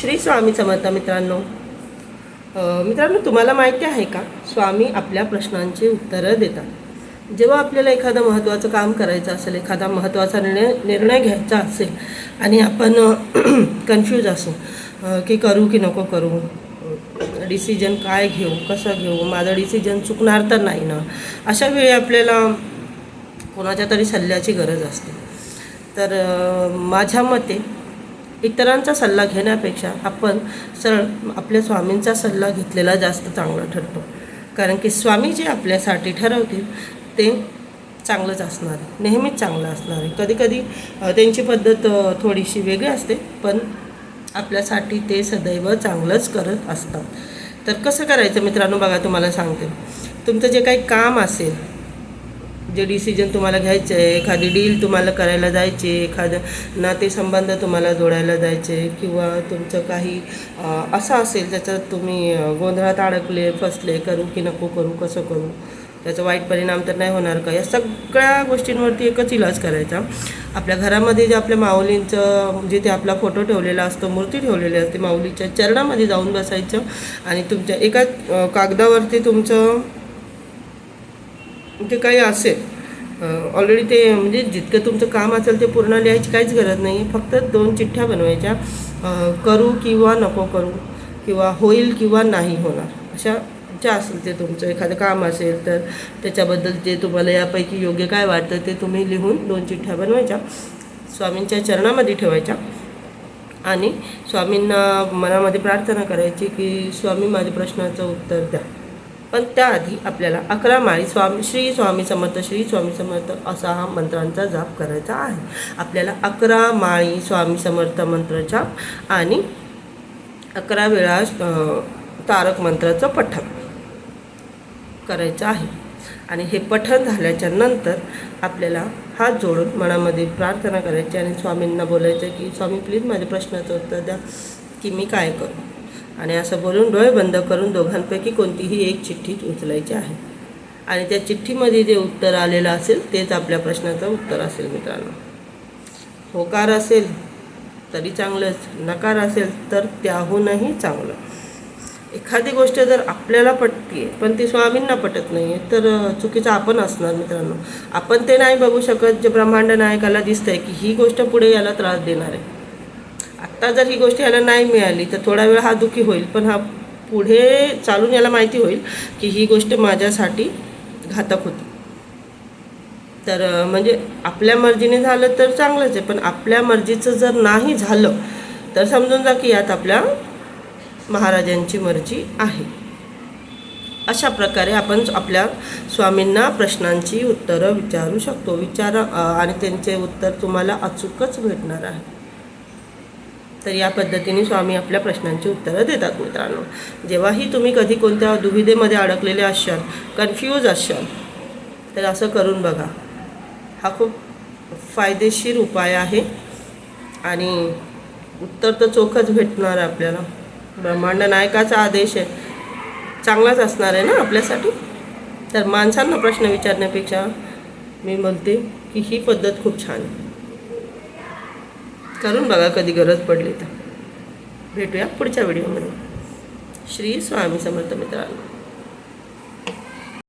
श्री स्वामी समर्थ मित्रांनो. तुम्हाला माहिती आहे का, स्वामी आपल्या प्रश्नांची उत्तरं देतात. जेव्हा आपल्याला एखादं महत्त्वाचं काम करायचं असेल, एखादा महत्त्वाचा निर्णय घ्यायचा असेल आणि आपण कन्फ्यूज असू की करू की नको करू, डिसिजन काय घेऊ, कसं घेऊ, माझं डिसिजन चुकणार तर नाही ना, अशा वेळी आपल्याला कोणाच्या तरी सल्ल्याची गरज असते. तर माझ्या मते इतरांचा सल्ला घेण्यापेक्षा आपण सरळ आपल्या स्वामींचा सल्ला घेतलेला जास्त चांगला ठरतो. कारण की स्वामी जे आपल्यासाठी ठरवतील ते चांगलंच असणार आहे, नेहमीच चांगलं असणार आहे. कधीकधी त्यांची पद्धत थोडीशी वेगळी असते, पण आपल्यासाठी ते सदैव चांगलंच करत असतात. तर कसं करायचं मित्रांनो, बघा तुम्हाला सांगते. तुमचं जे काही काम असेल, जे डिसिजन तुम्हाला घ्यायचं आहे, एखादी डील तुम्हाला करायला जायची, एखादं नातेसंबंध तुम्हाला जोडायला जायचे, किंवा तुमचं काही असं असेल ज्याच्यात तुम्ही गोंधळात अडकले, फसले, करू की नको करू, कसं करू, त्याचा वाईट परिणाम तर नाही होणार का, या सगळ्या गोष्टींवरती एकच इलाज करायचा. आपल्या घरामध्ये जे आपल्या माऊलींचं जिथे आपला फोटो ठेवलेला असतो, मूर्ती ठेवलेली असते, माऊलीच्या चरणामध्ये जाऊन बसायचं आणि तुमच्या एका कागदावरती तुमचं ते काही असेल ऑलरेडी, ते म्हणजे जितकं तुमचं काम असेल ते पूर्ण लिहायची काहीच गरज नाही. फक्त 2 चिठ्ठ्या बनवायच्या, करू किंवा नको करू, किंवा होईल किंवा नाही होणार, अशा ज्या असेल ते. तुमचं एखादं काम असेल तर त्याच्याबद्दल जे तुम्हाला यापैकी योग्य काय वाटतं ते तुम्ही लिहून 2 चिठ्ठ्या बनवायच्या, स्वामींच्या चरणामध्ये ठेवायच्या आणि स्वामींना मनामध्ये प्रार्थना करायची की स्वामी माझ्या प्रश्नाचं उत्तर द्या. पण त्याआधी आपल्याला 11 माळी श्री स्वामी समर्थ, श्री स्वामी समर्थ असा हा मंत्रांचा जाप करायचा आहे. आपल्याला 11 माळी स्वामी समर्थ मंत्र जाप आणि 11 वेळा तारक मंत्राचं पठण करायचं आहे. आणि हे पठण झाल्याच्या नंतर आपल्याला हात जोडून मनामध्ये प्रार्थना करायची आणि स्वामींना बोलायचं की स्वामी प्लीज माझ्या प्रश्नाचं उत्तर द्या की मी काय करू. आणि असं बोलून डोळे बंद करून दोघांपैकी कोणतीही एक चिठ्ठी उचलायची आहे आणि त्या चिठ्ठीमध्ये जे उत्तर आलेलं असेल तेच आपल्या प्रश्नाचं उत्तर असेल मित्रांनो. होकार असेल तरी चांगलंच, नकार असेल तर त्याहूनही चांगलं. एखादी गोष्ट जर आपल्याला पटते पण ती स्वामींना पटत नाही आहे तर चुकीचं आपण असणार मित्रांनो. आपण ते नाही बघू शकत जे ब्रह्मांड नायकाला दिसतंय की ही गोष्ट पुढे याला त्रास देणार आहे. आत्ता जर ही गोष्ट याला नाही मिळाली तर थोडा वेळ हा दुःखी होईल, पण हा पुढे चालून याला माहिती होईल की ही गोष्ट माझ्यासाठी घातक होती. तर म्हणजे आपल्या मर्जीने झालं तर चांगलंच आहे, पण आपल्या मर्जीचं जर नाही झालं तर समजून जा की यात आपल्या महाराजांची मर्जी आहे. अशा प्रकारे आपण आपल्या स्वामींना प्रश्नांची उत्तरं विचारू शकतो. आणि त्यांचे उत्तर तुम्हाला अचूकच भेटणार आहे. तर या पद्धतीने स्वामी आपल्या प्रश्नांची उत्तरं देतात मित्रांनो. जेव्हाही तुम्ही कधी कोणत्या दुविधेमध्ये अडकलेले असाल, कन्फ्यूज असाल, तर असं करून बघा. हा खूप फायदेशीर उपाय आहे आणि उत्तर तर चोखच भेटणार आहे आपल्याला. ब्रह्मांड नायकाचा आदेश आहे, चांगलाच असणार आहे ना आपल्यासाठी. तर माणसांना प्रश्न विचारण्यापेक्षा मी म्हणते की ही पद्धत खूप छान आहे. करून बघा कधी गरज पडली तर. भेटूया पुढच्या व्हिडिओमध्ये. श्री स्वामी समर्थ मित्रांनो.